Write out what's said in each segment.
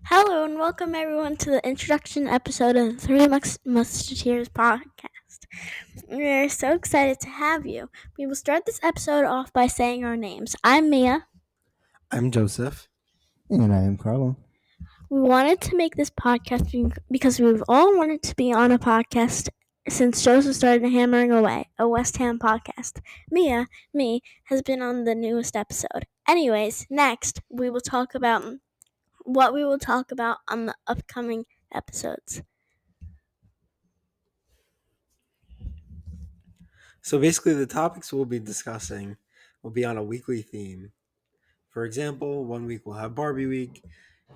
Hello and welcome everyone to the introduction episode of the Three Musketeers podcast. We're so excited to have you. We will start this episode off by saying our names. I'm Mia. I'm Joseph. And I am Carlo. We wanted to make this podcast because we've all wanted to be on a podcast since Joseph started hammering away, a West Ham podcast. Me, has been on the newest episode. Anyways, next we will talk about what we will talk about on the upcoming episodes. So basically, the topics we'll be discussing will be on a weekly theme. For example, one week we'll have Barbie week.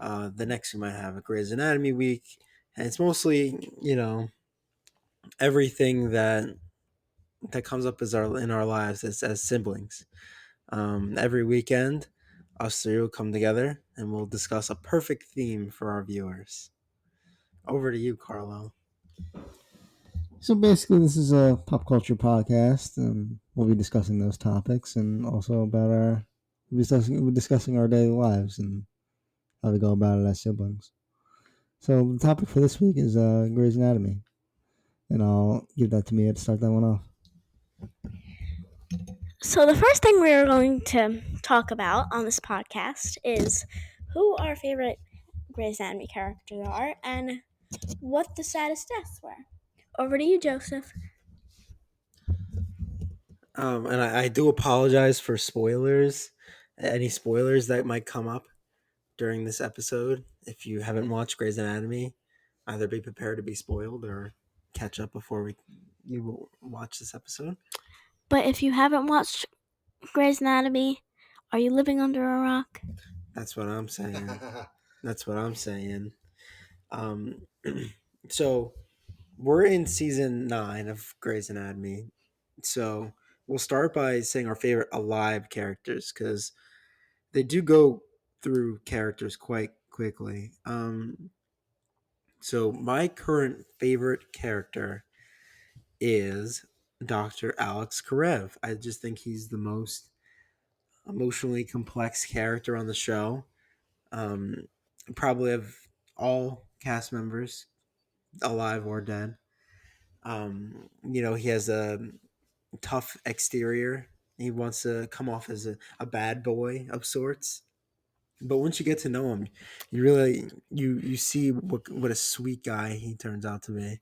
The next we might have a Grey's Anatomy week, and it's mostly everything that comes up in our lives as siblings. Every weekend, us three will come together and we'll discuss a perfect theme for our viewers. Over to you, Carlo. So basically, this is a pop culture podcast, and we'll be discussing those topics and also about we'll be discussing our daily lives and how we go about it as siblings. So the topic for this week is Grey's Anatomy, and I'll give that to Mia to start that one off. So the first thing we're going to talk about on this podcast is who our favorite Grey's Anatomy characters are and what the saddest deaths were. Over to you, Joseph. And I do apologize for spoilers, any spoilers that might come up during this episode. If you haven't watched Grey's Anatomy, either be prepared to be spoiled or catch up before you watch this episode. But if you haven't watched Grey's Anatomy, are you living under a rock? That's what I'm saying. That's what I'm saying. So we're in season 9 of Grey's Anatomy. So we'll start by saying our favorite alive characters because they do go through characters quite quickly. So my current favorite character is Dr. Alex Karev. I just think he's the most emotionally complex character on the show. Probably of all cast members, alive or dead. He has a tough exterior. He wants to come off as a bad boy of sorts. But once you get to know him, you really you see what a sweet guy he turns out to be,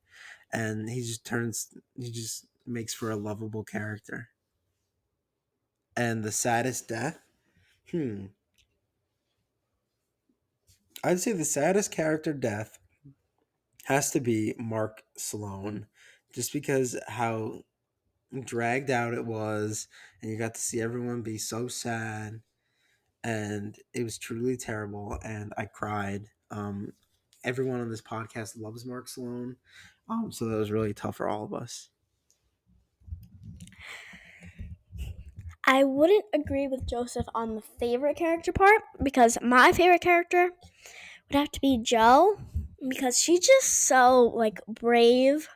and he just makes for a lovable character. And the saddest death, I'd say the saddest character death has to be Mark Sloan, just because how dragged out it was, and you got to see everyone be so sad, and it was truly terrible, and I cried. Everyone on this podcast loves Mark Sloan, so that was really tough for all of us. I wouldn't agree with Joseph on the favorite character part because my favorite character would have to be Jo because she's just so brave,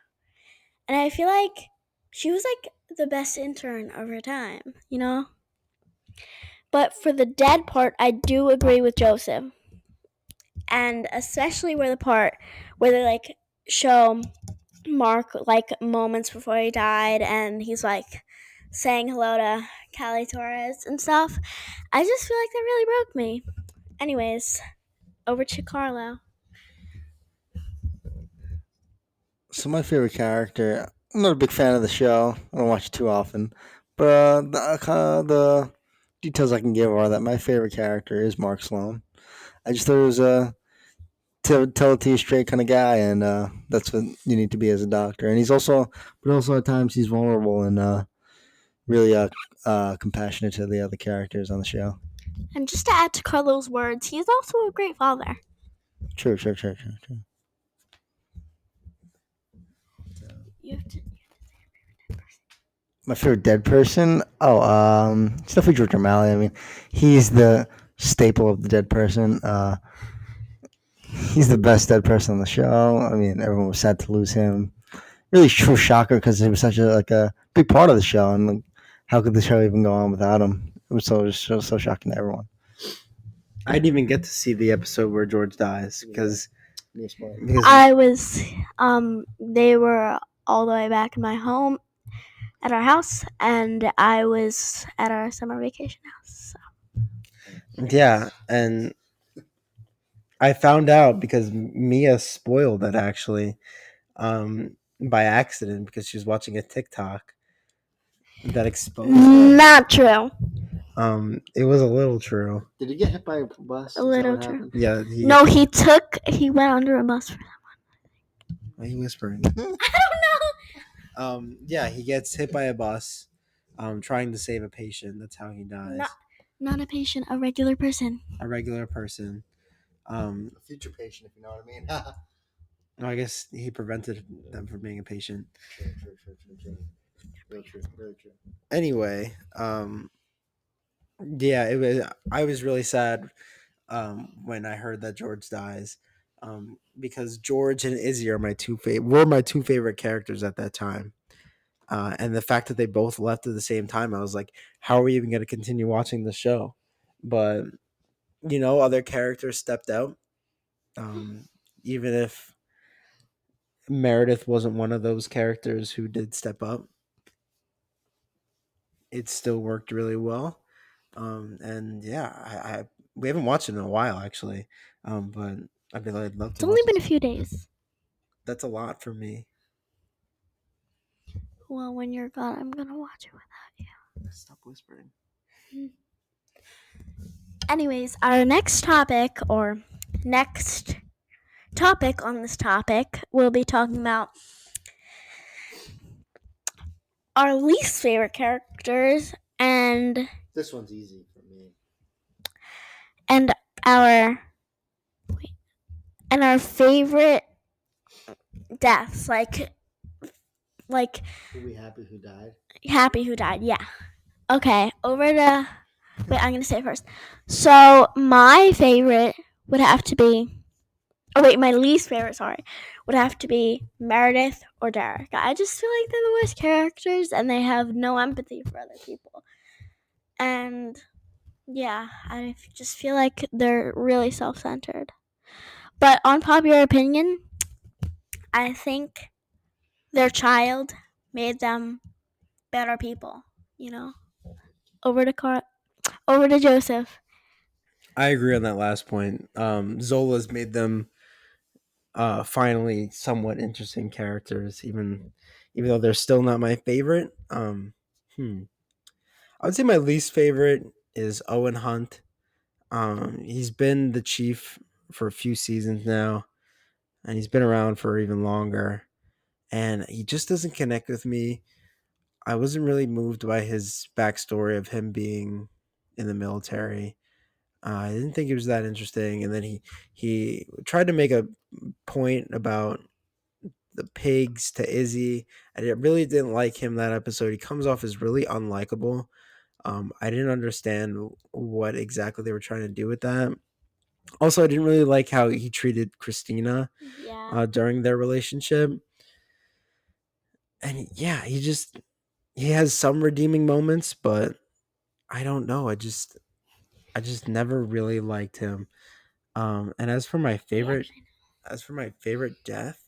and I feel like she was the best intern of her time, you know? But for the dead part, I do agree with Joseph. And especially where the part where they show Mark moments before he died and he's saying hello to Callie Torres and stuff. I just feel like that really broke me. Anyways, over to Carlo. So my favorite character, I'm not a big fan of the show. I don't watch it too often, but the details I can give are that my favorite character is Mark Sloan. I just thought it was a tell it to you straight kind of guy, and that's what you need to be as a doctor. And but also at times he's vulnerable and really compassionate to the other characters on the show. And just to add to Carlo's words, he's also a great father. True. You have to. My favorite dead person? It's definitely George O'Malley. I mean, he's the staple of the dead person. He's the best dead person on the show. I mean, everyone was sad to lose him. Really true shocker because he was such a big part of the show, and how could the show even go on without him? It was so shocking to everyone. I didn't even get to see the episode where George dies because You're spoiled. I was, they were all the way back in my home at our house, and I was at our summer vacation house. So. yeah, and I found out because Mia spoiled it actually, by accident because she was watching a TikTok that exposed it. Not true. It was a little true. Did he get hit by a bus? A Is that little what true. happened? Yeah, No, he went under a bus for that. Why are you whispering? I don't know. Yeah, he gets hit by a bus, trying to save a patient. That's how he dies. Not a patient, a regular person. A regular person. A future patient, if you know what I mean. No, I guess he prevented them from being a patient. True. Very true. Anyway, yeah, it was. I was really sad when I heard that George dies, because George and Izzy are were my two favorite characters at that time. And the fact that they both left at the same time, I was like, how are we even going to continue watching the show? But other characters stepped out. Even if Meredith wasn't one of those characters who did step up, it still worked really well. And yeah, I we haven't watched it in a while actually. But I'd love It's to only watch been it. a few days. That's a lot for me. Well, when you're gone, I'm gonna watch it without you. Stop whispering. Anyways, our next topic on this topic, we'll be talking about our least favorite characters and This one's easy for me. and our favorite deaths, like Who we happy who died? happy who died. Yeah. Okay, wait, I'm gonna say it first. So my favorite would have to be. Oh wait, my least favorite, sorry, would have to be Meredith or Derek. I just feel like they're the worst characters and they have no empathy for other people. And yeah, I just feel like they're really self-centered. But unpopular opinion, I think their child made them better people, you know? Over to Joseph. I agree on that last point. Zola's made them finally somewhat interesting characters, even though they're still not my favorite. I would say my least favorite is Owen Hunt. He's been the chief for a few seasons now, and he's been around for even longer. And he just doesn't connect with me. I wasn't really moved by his backstory of him being in the military. I didn't think it was that interesting. And then he tried to make a point about the pigs to Izzy. I really didn't like him that episode. He comes off as really unlikable. I didn't understand what exactly they were trying to do with that. Also, I didn't really like how he treated Christina Yeah. during their relationship. And yeah, he has some redeeming moments, but I don't know. I just never really liked him. And as for my favorite death,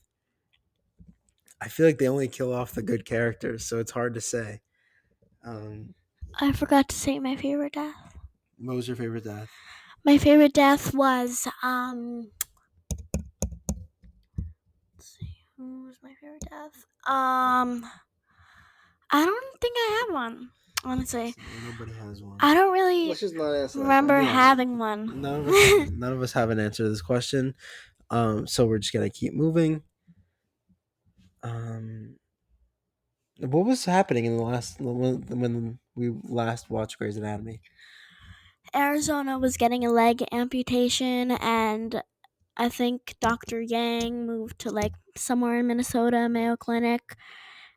I feel like they only kill off the good characters, so it's hard to say. I forgot to say my favorite death. What was your favorite death? My favorite death was let's see, who was my favorite death? I don't think I have one. Honestly, Nobody has one. I don't really Let's just not answer that. remember Yeah. having one. None of us have an answer to this question. So we're just gonna keep moving. What was happening in the last when we last watched Grey's Anatomy? Arizona was getting a leg amputation, and I think Dr. Yang moved to like somewhere in Minnesota, Mayo Clinic,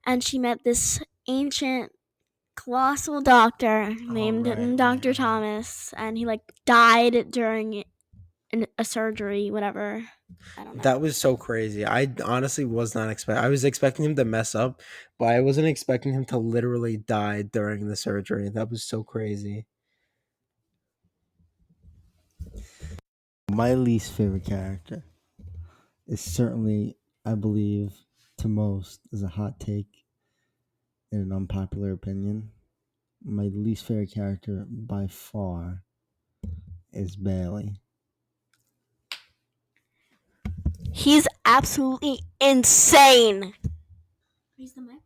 and she met this ancient colossal doctor named Dr. Thomas, and he like died during a surgery, whatever. I don't know. That was so crazy. I honestly was not expecting. I was expecting him to mess up, but I wasn't expecting him to literally die during the surgery. That was so crazy. My least favorite character is certainly, I believe, to most, is a hot take and an unpopular opinion. My least favorite character by far is Bailey. He's absolutely insane. He's the mic.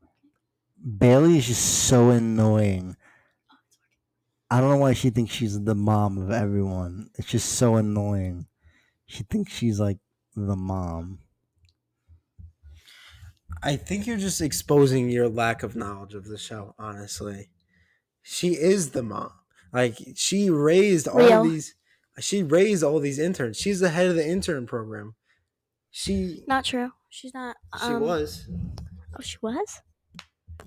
Bailey is just so annoying. I don't know why she thinks she's the mom of everyone. It's just so annoying. She thinks she's like the mom. I think you're just exposing your lack of knowledge of the show, honestly. She is the mom. Like Real. she raised all these interns. She's the head of the intern program. She Not true. She's not. she was. Oh, she was.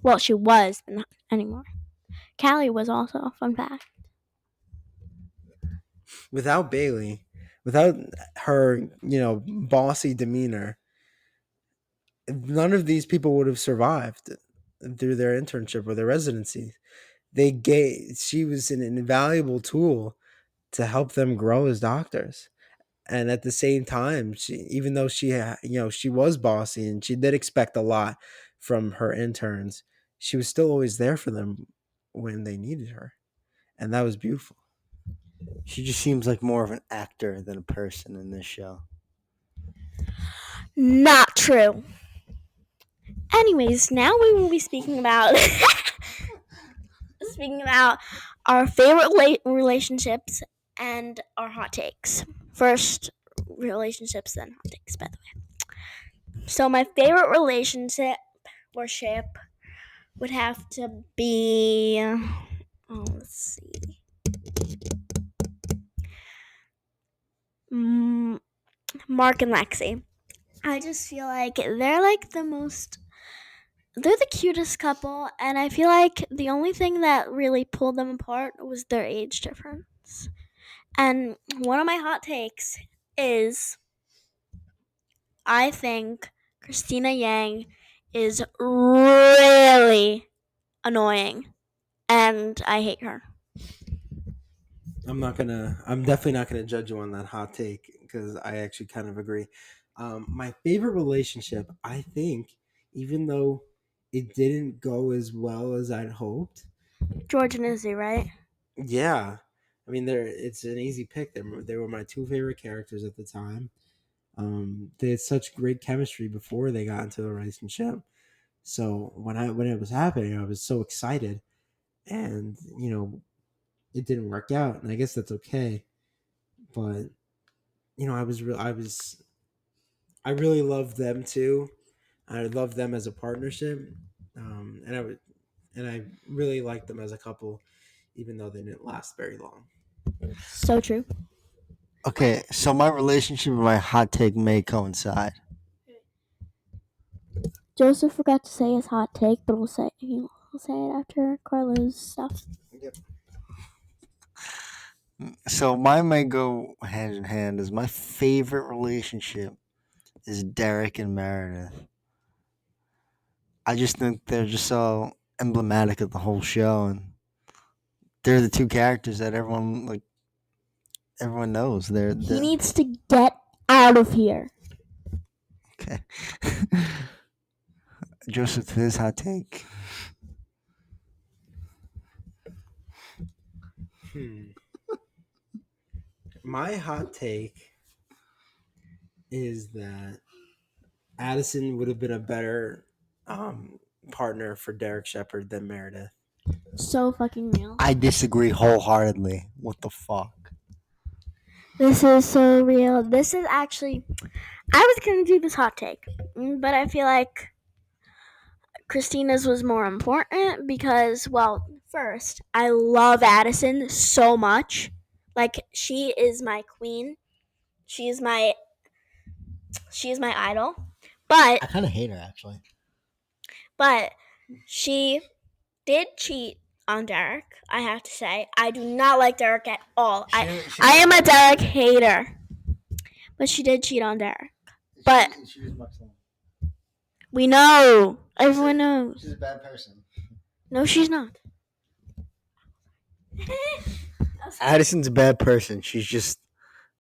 Well, she was, but not anymore. Callie was also. Fun fact. Without Bailey, without her, bossy demeanor, none of these people would have survived through their internship or their residency. She was an invaluable tool to help them grow as doctors. And at the same time, even though she was bossy and she did expect a lot from her interns, she was still always there for them when they needed her. And that was beautiful. She just seems like more of an actor than a person in this show. Not true. Anyways, now we will be speaking about our favorite relationships and our hot takes. First, relationships, then hot takes. By the way, so my favorite relationship or ship would have to be. Let's see. Mark and Lexi. I just feel like they're like they're the cutest couple, and I feel like the only thing that really pulled them apart was their age difference. And one of my hot takes is I think Christina Yang is really annoying, and I hate her. I'm definitely not gonna judge you on that hot take because I actually kind of agree. My favorite relationship, I think, even though it didn't go as well as I'd hoped. George and Izzy, right? Yeah, I mean, it's an easy pick. They were my two favorite characters at the time. They had such great chemistry before they got into the relationship. So when it was happening, I was so excited, and it didn't work out, and I guess that's okay. But I really loved them too. I loved them as a partnership, and I really liked them as a couple, even though they didn't last very long. So true. Okay, so my relationship and my hot take may coincide. Joseph forgot to say his hot take, but he'll say it after Carlo's stuff. Yep. So mine may go hand in hand as my favorite relationship is Derek and Meredith. I just think they're just so emblematic of the whole show, and they're the two characters that everyone knows. He needs to get out of here. Okay. Joseph, his hot take. My hot take is that Addison would have been a better partner for Derek Shepard than Meredith. So fucking real. I disagree wholeheartedly. What the fuck? This is so real. This is actually, I was gonna do this hot take, but I feel like Christina's was more important because, well, first, I love Addison so much. Like, she is my queen. She is my idol. But I kind of hate her, actually. she did cheat on Derek, I have to say. I do not like Derek at all. I am a Derek hater. But she did cheat on Derek. But we know. Everyone knows. She's a bad person. No, she's not. Addison's a bad person. She's just